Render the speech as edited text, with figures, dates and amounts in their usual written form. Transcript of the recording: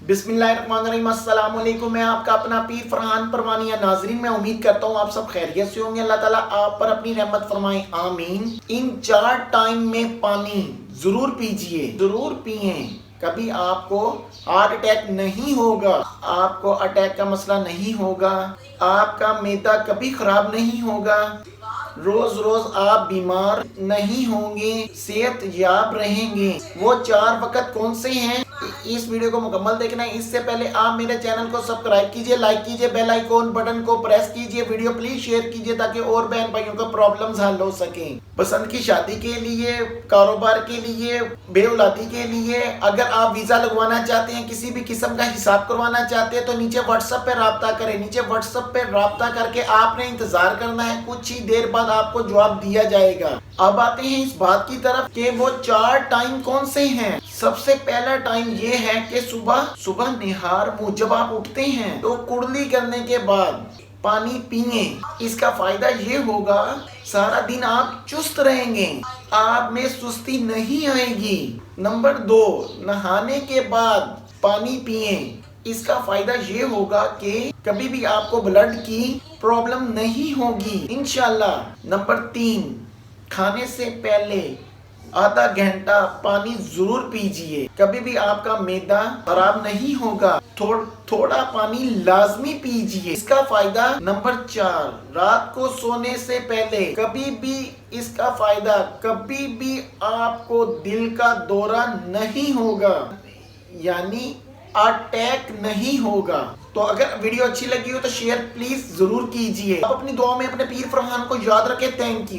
बिस्मिल्लाहिर्रहमानिर्रहीम। अस्सलाम वालेकुम। मैं आपका अपना पीर फरहान परवानिया। नाजरीन, मैं उम्मीद करता हूँ आप सब खैरियत से होंगे। अल्लाह ताला आप पर अपनी रहमत फरमाए, आमीन। इन 4 टाइम में पानी जरूर पीजिए, जरूर पिए। कभी आपको हार्ट अटैक नहीं होगा, आपको अटैक का मसला नहीं होगा, आपका मैदा कभी खराब नहीं होगा, रोज रोज आप बीमार नहीं होंगे, सेहत याब रहेंगे। वो 4 वक़्त कौन से हैं, इस वीडियो को मुकम्मल देखना है। इससे पहले आप मेरे चैनल को सब्सक्राइब कीजिए, लाइक कीजिए, बेल आइकॉन बटन को प्रेस कीजिए, वीडियो प्लीज शेयर कीजिए ताकि और बहन भाइयों का प्रॉब्लम्स हल हो सकें। पसंद की शादी के लिए, कारोबार के लिए, बेऔलादी के लिए, अगर आप वीजा लगवाना चाहते हैं, किसी भी किस्म का हिसाब करवाना चाहते हैं, तो नीचे व्हाट्सएप पे राब्ता करें। नीचे व्हाट्सएप पे राब्ता करके आपने इंतजार करना है, कुछ ही देर बाद आपको जवाब दिया जाएगा। अब आते हैं इस बात की तरफ कि वो 4 टाइम कौन से हैं। सबसे पहला टाइम ये है कि सुबह निहार मुंह जब आप उठते हैं तो कुर्ली करने के बाद पानी पिए। इसका फायदा ये होगा, सारा दिन आप चुस्त रहेंगे, आप में सुस्ती नहीं आएगी। नंबर 2, नहाने के बाद पानी पिए। इसका फायदा ये होगा कि कभी भी आपको ब्लड की प्रॉब्लम नहीं होगी इंशाल्लाह। नंबर 3, खाने से पहले आधा घंटा पानी जरूर पीजिए, कभी भी आपका मैदा खराब नहीं होगा। थोड़ा पानी लाजमी पीजिए। इसका फायदा नंबर 4, रात को सोने से पहले कभी भी इसका फायदा, कभी भी आपको दिल का दौरा नहीं होगा, यानी अटैक नहीं होगा। तो अगर वीडियो अच्छी लगी हो तो शेयर प्लीज जरूर कीजिए। आप अपनी दुआ में अपने पीर फरहान को याद रखें। Thank you.